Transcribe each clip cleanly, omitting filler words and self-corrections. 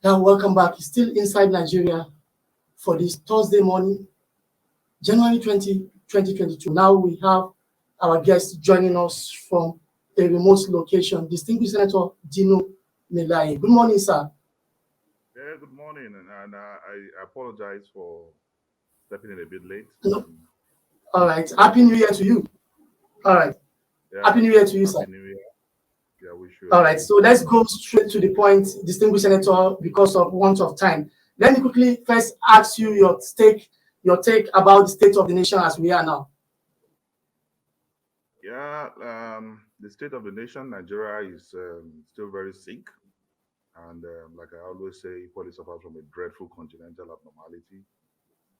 Now, welcome back. Still inside Nigeria for this Thursday morning, January 2022. Now we have our guest joining us from a remote location, distinguished Senator Dino Melaye. Good morning, sir. Yeah, good morning, and I apologize for stepping in a bit late. No. All right. Happy New Year to you. All right. Yeah, Happy New Year to you, sir. Happy New Year. Yeah, wish you All as right. well. So let's go straight to the point, distinguished Senator, because of want of time. Let me quickly first ask you your take about the state of the nation as we are now. Yeah, the state of the nation, Nigeria, is still very sick, and like I always say, equally suffers from a dreadful continental abnormality.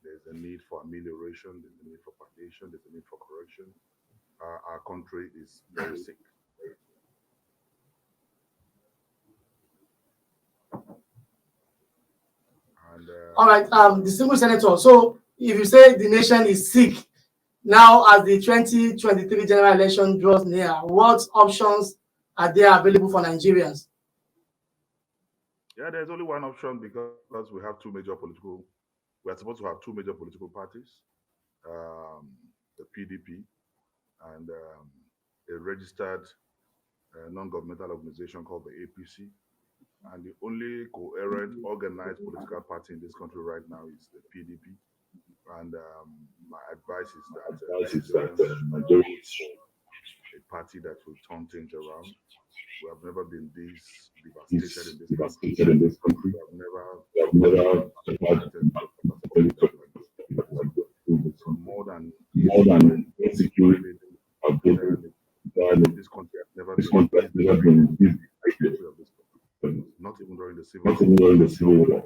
There's a need for amelioration. There's a need for palliation. There's a need for correction. Our country is very sick. And All right, distinguished senator. So if you say the nation is sick now as the 2023 general election draws near, what options are there available for Nigerians? yeah, there's only one option because we are supposed to have two major political parties, the PDP and a registered non-governmental organization called the APC. And the only coherent, organized political party in this country right now is the PDP. And my advice is that Nigerians should vote a party that will turn things around. We have never been this devastated in this country. We have never suffered unprecedented capacity like this before. So more than insecurity entirely, this country has never been this divided like the history of this country, not even during the Civil War.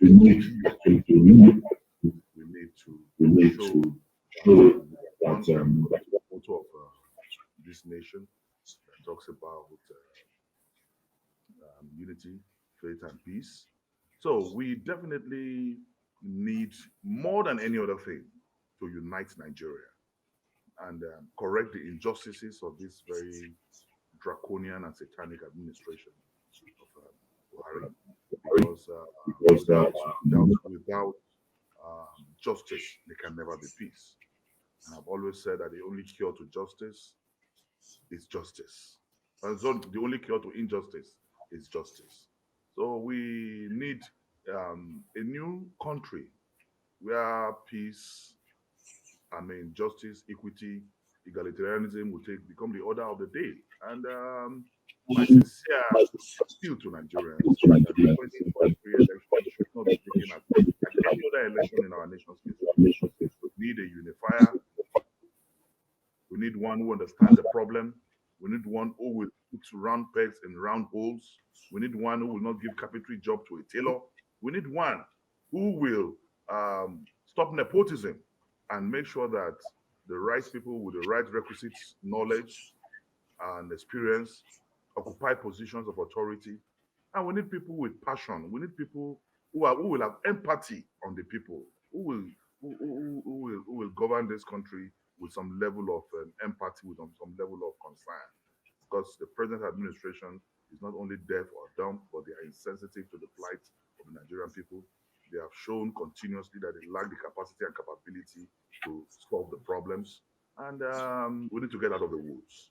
We need actually to reunite. We need to show that that's the motto of this nation that talks about unity, faith, and peace. So we definitely need more than any other thing to unite Nigeria and correct the injustices of this very draconian and satanic administration of Buhari. Because without justice, there can never be peace. And I've always said that the only cure to justice is justice. And so the only cure to injustice is justice. So we need a new country where peace, justice, equity, egalitarianism will become the order of the day. And my sincere appeal to Nigerians is that the 2023 election should not be taken as like any other election in our nation's history. We need a unifier. We need one who understands the problem. We need one who will put round pegs in round holes. We need one who will not give carpentry job to a tailor. We need one who will stop nepotism and make sure that the right people with the right requisites, knowledge, and experience occupy positions of authority. And we need people with passion. We need people who will have empathy on the people, who will govern this country with some level of empathy, with some level of concern. Because the present administration is not only deaf or dumb, but they are insensitive to the plight of the Nigerian people. They have shown continuously that they lack the capacity and capability to solve the problems. And we need to get out of the woods.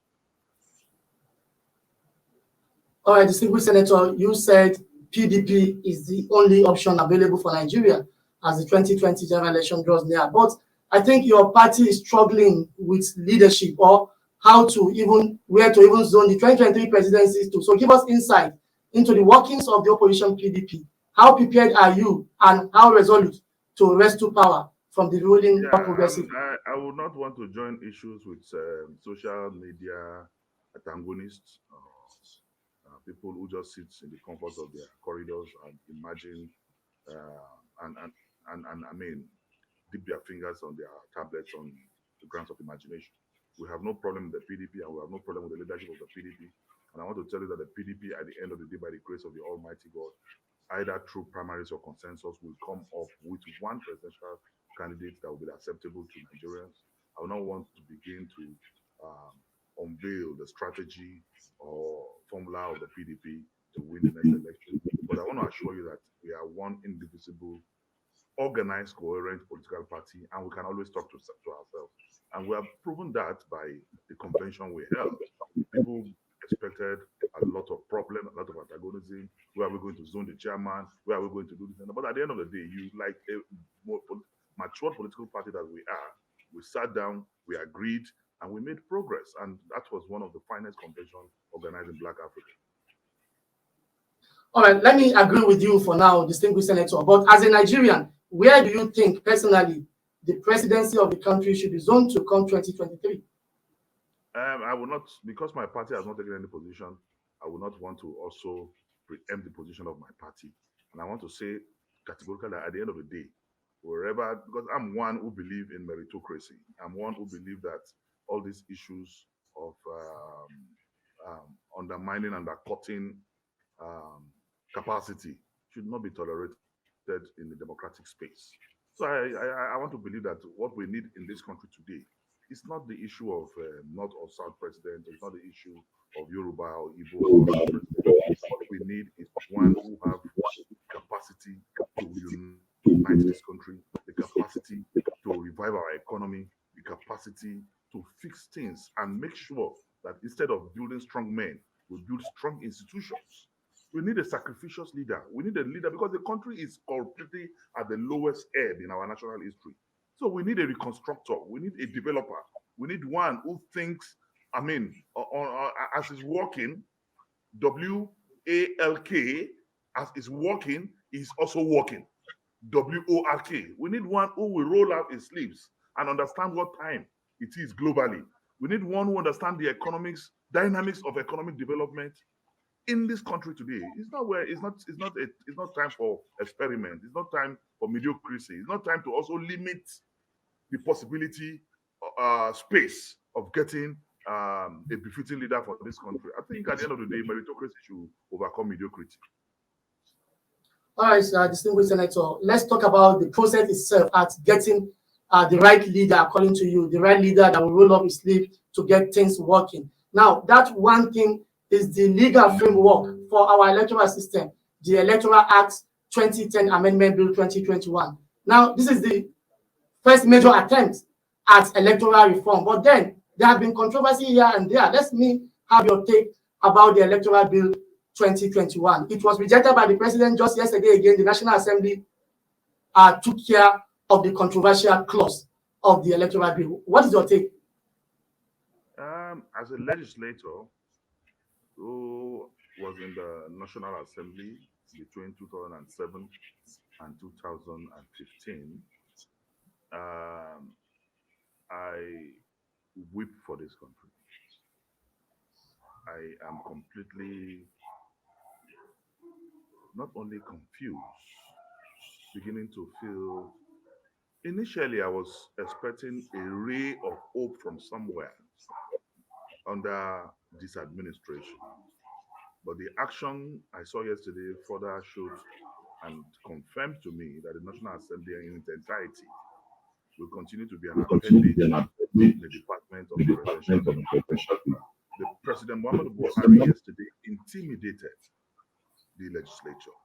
All right, distinguished senator, you said PDP is the only option available for Nigeria as the 2020 general election draws near. But I think your party is struggling with leadership or how to even where to even zone the 2023 presidencies to. So give us insight into the workings of the opposition PDP. How prepared are you and how resolute to rescue power from the ruling Yeah, progressive? I would not want to join issues with social media antagonists, people who just sit in the comfort of their corridors and imagine and, and and dip their fingers on their tablets on the grounds of imagination. We have no problem with the PDP and we have no problem with the leadership of the PDP. And I want to tell you that the PDP, at the end of the day, by the grace of the Almighty God, either through primaries or consensus, will come up with one presidential candidate that will be acceptable to Nigerians. I will not want to begin to unveil the strategy or formula of the PDP to win the next election. But I want to assure you that we are one indivisible, organized, coherent political party, and we can always talk to ourselves. And we have proven that by the convention we held. People expected a lot of problem, a lot of antagonism. Where are we going to zone the chairman? Where are we going to do this? But at the end of the day, you like a more mature political party that we are. We sat down, we agreed, and we made progress. And that was one of the finest conventions organized in Black Africa. All right, let me agree with you for now, distinguished senator. But as a Nigerian, where do you think personally the presidency of the country should be zoned to come 2023? I will not, because my party has not taken any position, I will not want to also preempt the position of my party. And I want to say categorically that at the end of the day, wherever, because I'm one who believes in meritocracy, I'm one who believes that all these issues of undermining and undercutting um, capacity should not be tolerated in the democratic space. So I want to believe that what we need in this country today is not the issue of North or South president. It's not the issue of Yoruba or Igbo or Hausa president. What we need is one who have capacity to unite this country, the capacity to revive our economy, the capacity to fix things and make sure that instead of building strong men, we build strong institutions. We need a sacrificial leader. We need a leader because the country is completely at the lowest ebb in our national history. So we need a reconstructor. We need a developer. We need one who thinks, as is working, WALK, as is working, is also working. WORK. We need one who will roll out his sleeves and understand what time it is globally. We need one who understands the economics, dynamics of economic development in this country today. It's not time for experiment. It's not time for mediocrity. It's not time to also limit the possibility space of getting a befitting leader for this country. I think at the end of the day, meritocracy should overcome mediocrity. All right, distinguished senator, let's talk about the process itself at getting the right leader, according to you, the right leader that will roll up his sleeve to get things working. Now, that one thing is the legal framework for our electoral system, the Electoral Act 2010 Amendment Bill 2021. Now, this is the first major attempt at electoral reform, but then there have been controversy here and there. Let me have your take about the Electoral Bill 2021. It was rejected by the president just yesterday. Again, the National Assembly took care of the controversial clause of the Electoral Bill. What is your take? As a legislator who was in the National Assembly between 2007 and 2015, I weep for this country. I am completely not only confused, beginning to feel. Initially, I was expecting a ray of hope from somewhere under this administration. But the action I saw yesterday further showed and confirmed to me that the National Assembly in its entirety will continue to be an appendage in the Department of Presidential. The President Muhammad Buhari yesterday intimidated the legislature.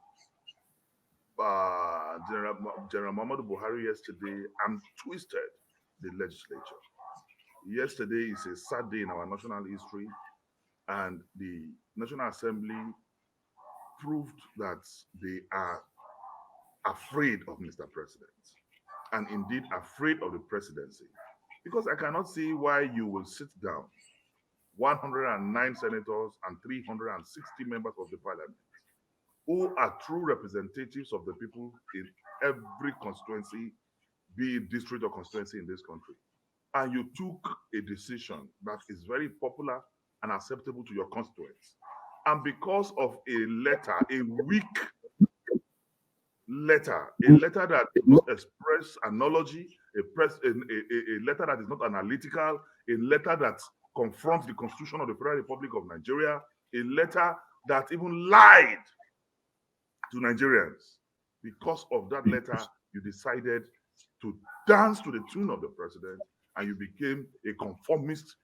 General Muhammad Buhari yesterday twisted the legislature. Yesterday is a sad day in our national history, and the National Assembly proved that they are afraid of Mr. President and indeed afraid of the presidency. Because I cannot see why you will sit down 109 senators and 360 members of the parliament who are true representatives of the people in every constituency, be it district or constituency in this country. And you took a decision that is very popular and acceptable to your constituents. And because of a letter, a weak letter, a letter that does not express analogy, a letter that is not analytical, a letter that confronts the Constitution of the Federal Republic of Nigeria, a letter that even lied to Nigerians. Because of that letter, you decided to dance to the tune of the president, and you became a conformist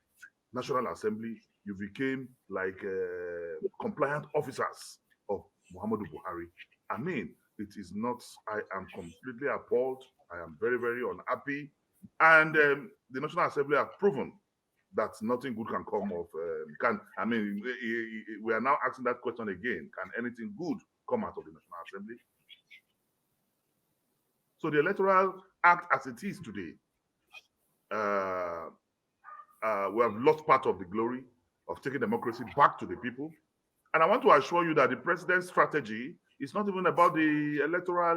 National Assembly. You became like compliant officers Muhammadu Buhari. I mean, it is not, I am completely appalled. I am very, very unhappy. And the National Assembly have proven that nothing good can come of, we are now asking that question again. Can anything good come out of the National Assembly? So the Electoral Act as it is today, we have lost part of the glory of taking democracy back to the people. And I want to assure you that the president's strategy is not even about the electoral,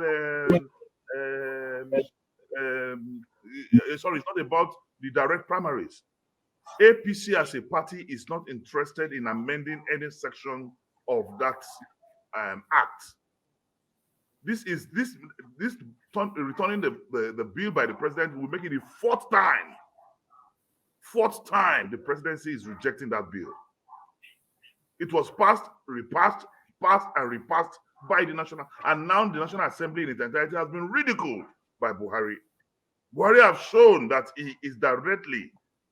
sorry, it's not about the direct primaries. APC as a party is not interested in amending any section of that act. Returning the bill by the president will make it the fourth time the presidency is rejecting that bill. It was passed, repassed, passed, and repassed by the National, and now the National Assembly in its entirety has been ridiculed by Buhari. Buhari has shown that he is directly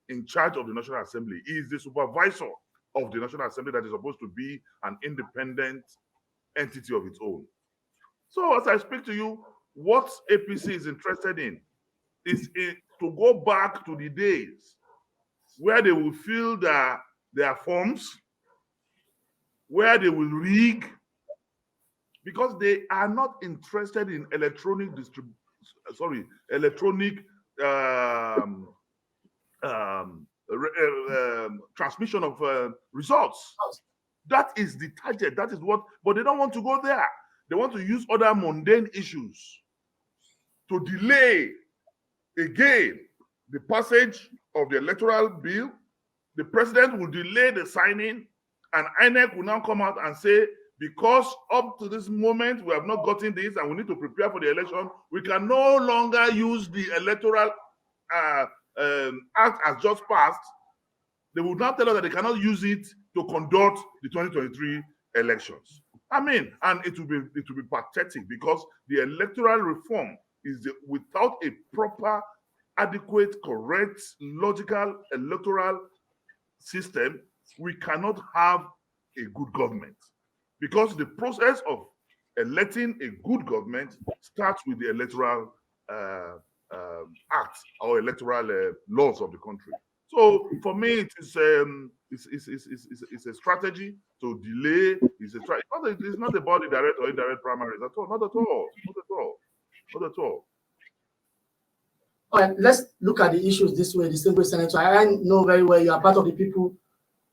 in charge of the National Assembly. He is the supervisor of the National Assembly that is supposed to be an independent entity of its own. So as I speak to you, what APC is interested in is to go back to the days where they will fill their forms, where they will rig, because they are not interested in electronic transmission of results. That is the target. That is what, but they don't want to go there. They want to use other mundane issues to delay again the passage of the electoral bill. The president will delay the signing, and INEC will now come out and say, because up to this moment we have not gotten this and we need to prepare for the election, we can no longer use the electoral act as just passed. They will now tell us that they cannot use it to conduct the 2023 elections. I mean, and it will be pathetic, because the electoral reform is without a proper, adequate, correct, logical electoral system, we cannot have a good government, because the process of electing a good government starts with the electoral act or electoral laws of the country. So for me, it's a strategy to delay. It's not about the direct or indirect primaries at all. Not at all. Not at all. Not at all. All right, let's look at the issues this way. Distinguished Senator, I know very well you are part of the people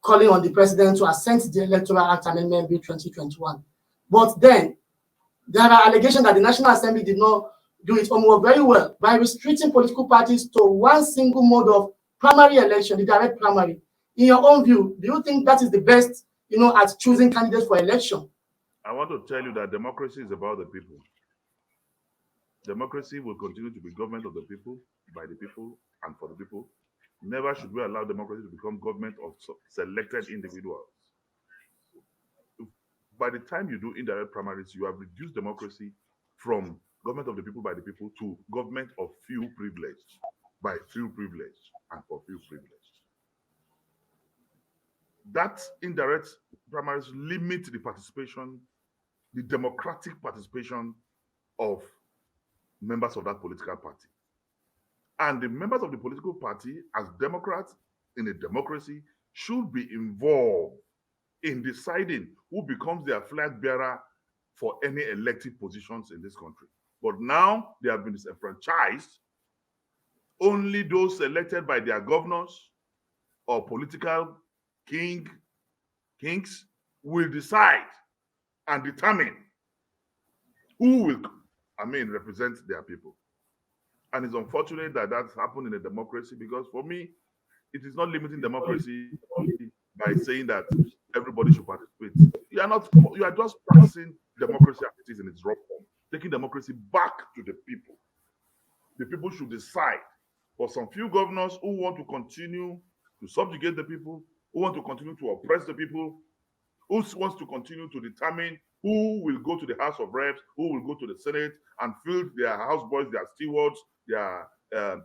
calling on the president to assent the Electoral Act Amendment Bill 2021. But then there are allegations that the National Assembly did not do its homework very well by restricting political parties to one single mode of primary election, the direct primary. In your own view, do you think that is the best, at choosing candidates for election? I want to tell you that democracy is about the people. Democracy will continue to be government of the people, by the people, and for the people. Never should we allow democracy to become government of selected individuals. By the time you do indirect primaries, you have reduced democracy from government of the people, by the people, to government of few privileged, by few privileged, and for few privileged. That indirect primaries limit the participation, the democratic participation of members of that political party. And the members of the political party, as Democrats in a democracy, should be involved in deciding who becomes their flag bearer for any elected positions in this country. But now they have been disenfranchised. Only those elected by their governors or political kings will decide and determine who will, represent their people. And it's unfortunate that that's happened in a democracy, because for me, it is not limiting democracy by saying that everybody should participate. You are just practicing democracy as it is in its raw form, taking democracy back to the people. The people should decide. For some few governors who want to continue to subjugate the people, who want to continue to oppress the people, who wants to continue to determine who will go to the House of Reps, who will go to the Senate, and fill their houseboys, their stewards, their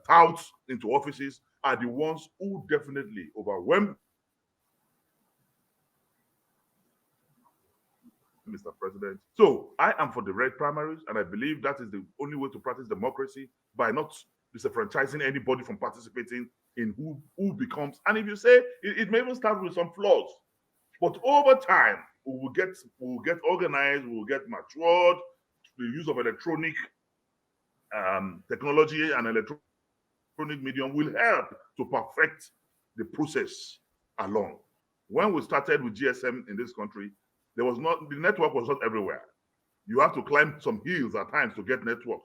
touts into offices, are the ones who definitely overwhelm Mr. President. So I am for direct primaries, and I believe that is the only way to practice democracy, by not disenfranchising anybody from participating in who becomes. And if you say it may even start with some flaws, but over time we will get organized, we will get matured. The use of electronic technology and electronic medium will help to perfect the process along. When we started with GSM in this country, the network was not everywhere. You have to climb some hills at times to get network.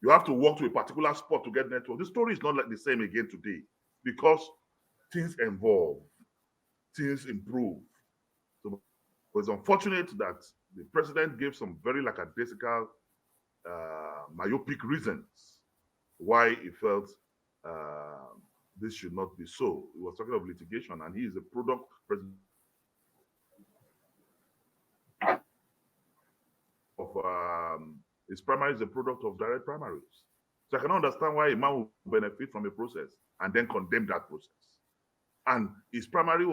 You have to walk to a particular spot to get network. The story is not like the same again today, because things evolve, things improve. So it's unfortunate that the president gave some very lackadaisical, myopic reasons why he felt this should not be so. He was talking of litigation, and he is a product president of his primary is a product of direct primaries. So I cannot understand why a man will benefit from a process and then condemn that process. And his primaries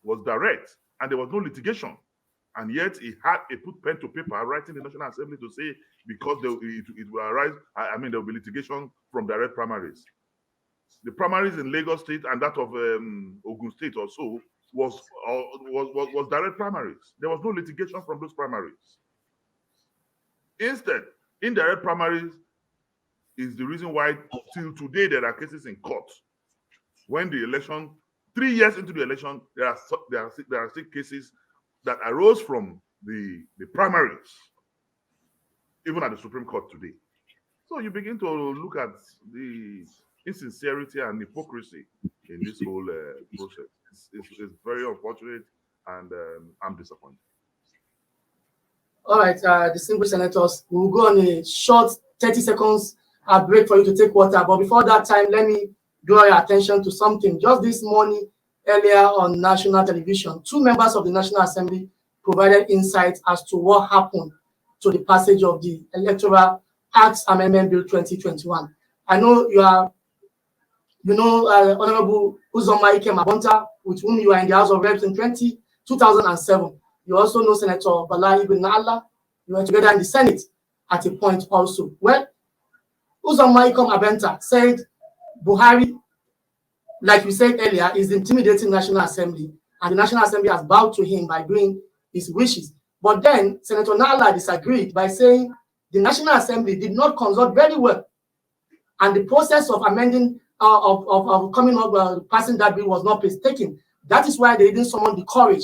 was direct, and there was no litigation. And yet he put pen to paper writing the National Assembly to say, because it will arise, there will be litigation from direct primaries. The primaries in Lagos State and that of Ogun State also was direct primaries. There was no litigation from those primaries. Instead, indirect primaries is the reason why till today there are cases in court. When the election, 3 years into the election, there are still cases that arose from the primaries, even at the Supreme Court today. So you begin to look at the insincerity and hypocrisy in this whole process. It's very unfortunate, and I'm disappointed. All right, distinguished senators, we'll go on a short 30 seconds break for you to take water. But before that time, let me draw your attention to something. Just this morning, earlier on national television, 2 members of the National Assembly provided insight as to what happened to the passage of the Electoral Acts Amendment Bill 2021. I know Honorable Uzoma Ikem Abonta, with whom you are in the House of Reps in 2007. You also know Senator Melaye ibn Allah. You were together in the Senate at a point also. Well, Uzoma Ikem Abonta said Buhari, like we said earlier, is intimidating National Assembly, and the National Assembly has bowed to him by doing his wishes. But then Senator Nala disagreed by saying the National Assembly did not consult very well, and the process of amending, of coming up, passing that bill was not taken. That is why they didn't summon the courage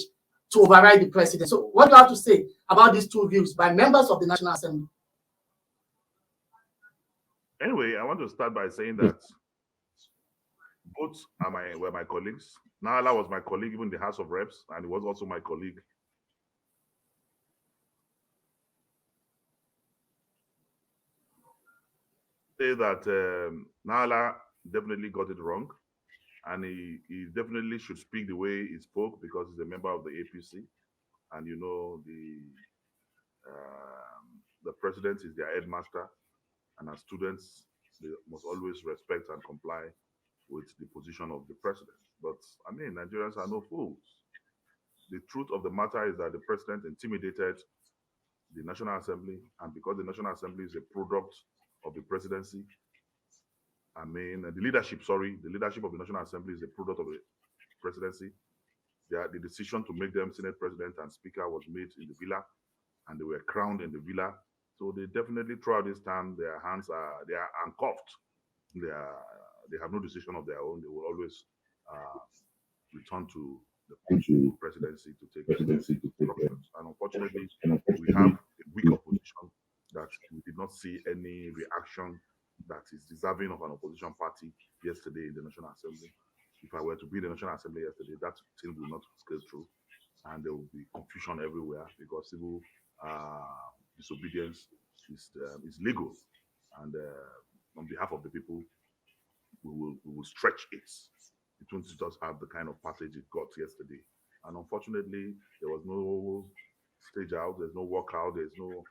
to override the president. So what do you have to say about these 2 views by members of the National Assembly? Anyway, I want to start by saying that both were my colleagues. Nala was my colleague even in the House of Reps, and he was also my colleague say that Nala definitely got it wrong, and he definitely should speak the way he spoke, because he's a member of the APC, and the president is their headmaster, and as students they must always respect and comply with the position of the president. But Nigerians are no fools. The truth of the matter is that the president intimidated the National Assembly, and because the National Assembly is a product of the presidency, the leadership of the National Assembly is a product of the presidency. The decision to make them Senate President and Speaker was made in the villa, and they were crowned in the villa. So they definitely, throughout this time, they are handcuffed. They have no decision of their own. They will always return to the presidency to take instructions. And unfortunately, we have a weak opposition that we did not see any reaction that is deserving of an opposition party yesterday in the National Assembly. If I were to be in the National Assembly yesterday, that thing will not scale through, and there will be confusion everywhere, because civil disobedience is legal, and on behalf of the people, we will stretch it. It won't just have the kind of passage it got yesterday. And unfortunately, there was no stage out, there's no walkout, there's no.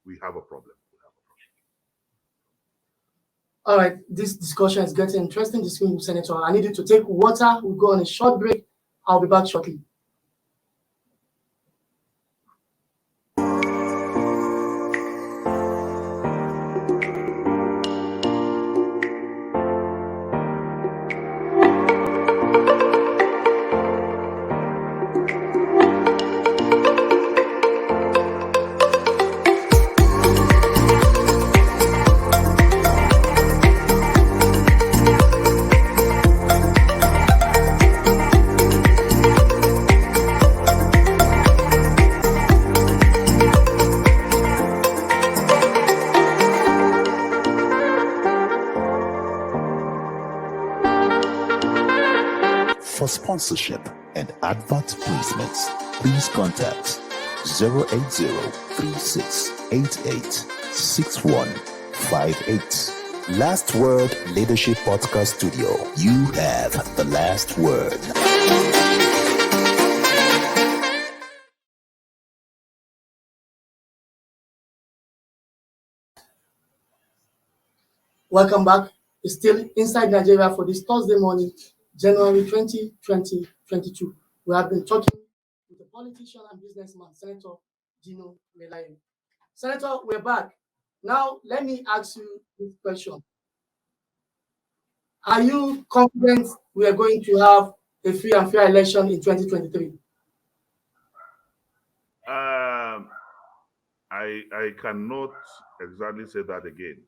We have a problem. All right, this discussion is getting interesting. Senator, I need you to take water. We'll go on a short break. I'll be back shortly. sponsorship, and advert placements, please contact 080-3688-6158. Last Word Leadership Podcast Studio. You have the last word. Welcome back. It's still inside Nigeria for this Thursday morning, January 20, 2022. We have been talking with the politician and businessman, Senator Dino Melaye. Senator, we're back. Now, let me ask you this question. Are you confident we are going to have a free and fair election in 2023? I cannot exactly say that again,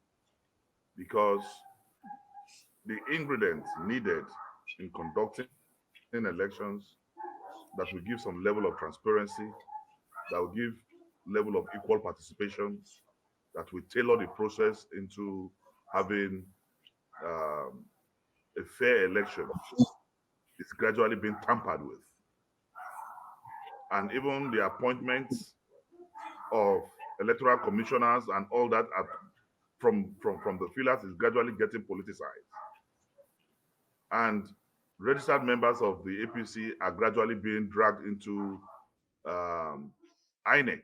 because the ingredients needed in conducting elections that will give some level of transparency, that will give level of equal participation, that will tailor the process into having a fair election, is gradually being tampered with. And even the appointments of electoral commissioners and all that from the fillers is gradually getting politicized. And registered members of the APC are gradually being dragged into INEC,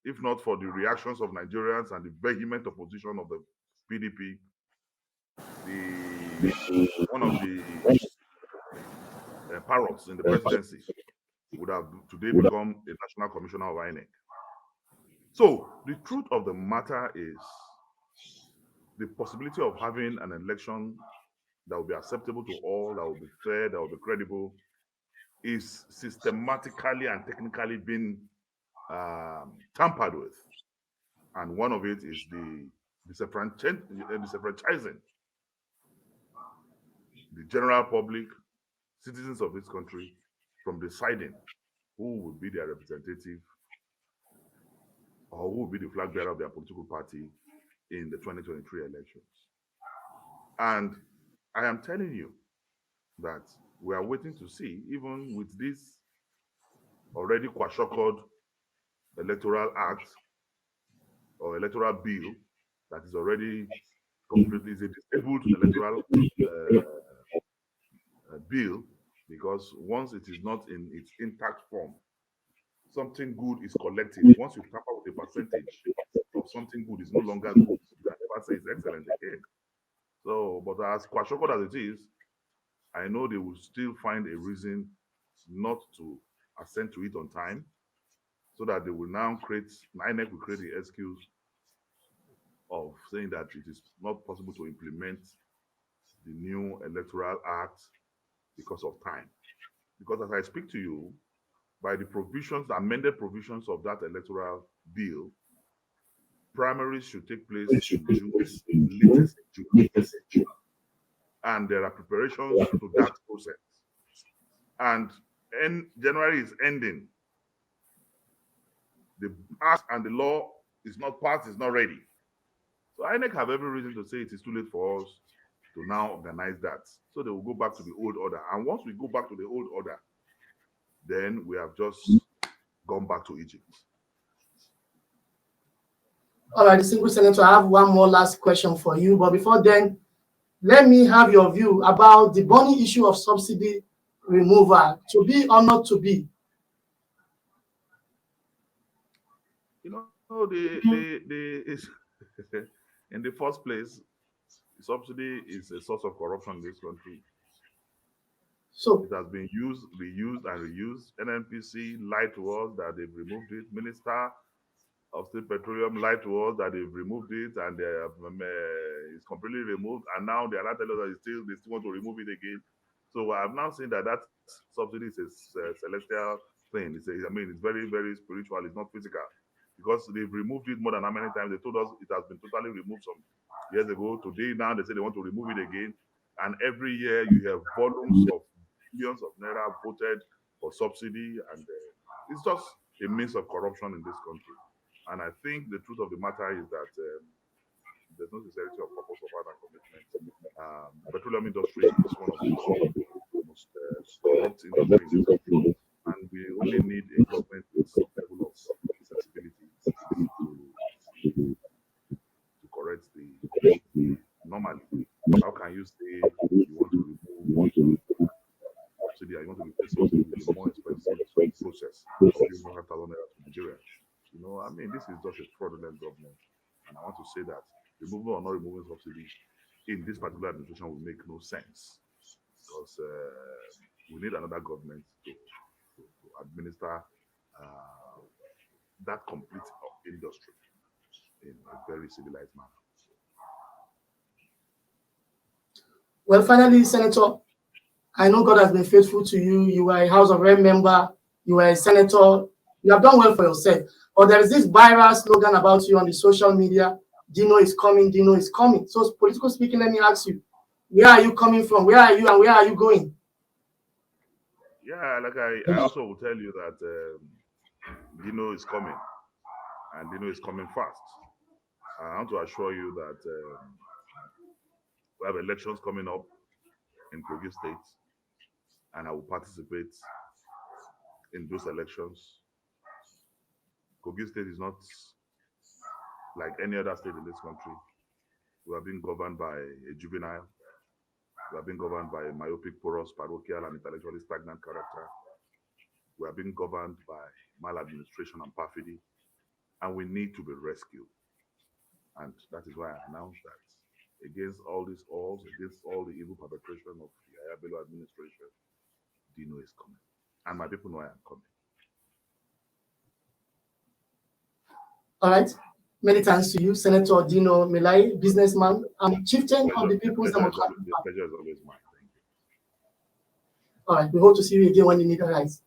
if not for the reactions of Nigerians and the vehement opposition of the PDP. One of the parrots in the presidency would have today become a national commissioner of INEC. So the truth of the matter is the possibility of having an election that will be acceptable to all, that will be fair, that will be credible, is systematically and technically being tampered with. And one of it is the disenfranchising the general public, citizens of this country, from deciding who would be their representative or who would be the flag bearer of their political party in the 2023 elections. And I am telling you that we are waiting to see, even with this already kwashiorkored electoral act or electoral bill that is already completely is a disabled electoral bill, because once it is not in its intact form, something good is collected. Once you tamper with a percentage of something good, is no longer good. You can never say it's excellent again. So, but as kwashiorkor as it is, I know they will still find a reason not to assent to it on time, so that they will now INEC will create the excuse of saying that it is not possible to implement the new electoral act because of time. Because as I speak to you, by the provisions, the amended provisions of that electoral bill, primaries should take place in June, latest in June. And there are preparations to that process. And January is ending. The act and the law is not passed, is not ready. So INEC have every reason to say it is too late for us to now organize that. So they will go back to the old order. And once we go back to the old order, then we have just gone back to Egypt. All right, distinguished Senator, I have one more last question for you. But before then, let me have your view about the burning issue of subsidy removal, to be or not to be. You know, in the first place, subsidy is a source of corruption in this country. So it has been used, reused, and reused. NNPC lied to us that they've removed it. Minister of State Petroleum lied to us that they've removed it and it's completely removed. And now they are not telling us that they still want to remove it again. So I've now seen that subsidy is a celestial thing. It's very, very spiritual. It's not physical, because they've removed it more than how many times. They told us it has been totally removed some years ago. Today, now they say they want to remove it again. And every year you have volumes of billions of naira voted for subsidy, and it's just a means of corruption in this country. And I think the truth of the matter is that there's no sincerity of purpose of other commitment. The petroleum industry is one of the most must opt into doing so. And we only need a government with some level of sensibility to correct the anomaly. How can you say you want to remove subsidy and you want to replace something with a more expensive process of giving 100,000 naira to Nigeria? I mean, this is just a fraudulent government. And I want to say that removing or not removing subsidy in this particular administration will make no sense, because we need another government to administer that complete industry in a very civilized manner. Well, finally, Senator, I know God has been faithful to you. You are a House of Rep member. You are a senator. You have done well for yourself. But there is this viral slogan about you on the social media: Dino is coming, Dino is coming. So, political speaking, let me ask you, where are you coming from? Where are you and where are you going? Yeah, like I also will tell you that Dino is coming, and Dino is coming fast. I want to assure you that we have elections coming up in Kogi State, and I will participate in those elections. Kogi State is not like any other state in this country. We are being governed by a juvenile. We are being governed by a myopic, porous, parochial, and intellectually stagnant character. We are being governed by maladministration and perfidy, and we need to be rescued. And that is why I announced that against all these odds, against all the evil perpetration of the Yahya Bello administration, Dino is coming. And my people know I am coming. All right. Many thanks to you, Senator Dino Melaye, businessman and chieftain of the People's Democratic Party. The pleasure is always mine. Thank you. All right. We hope to see you again when the need arises.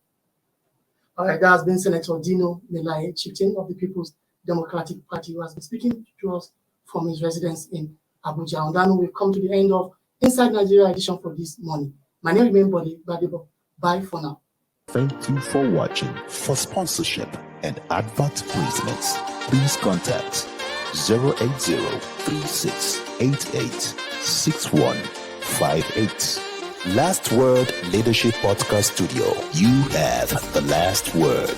All right. That has been Senator Dino Melaye, chieftain of the People's Democratic Party, who has been speaking to us from his residence in Abuja. And then we've come to the end of Inside Nigeria edition for this morning. My name remains Body Badebo. Bye for now. Thank you for watching. For sponsorship and advert placements, please contact 080-3688-6158. Last Word Leadership Podcast Studio. You have the last word.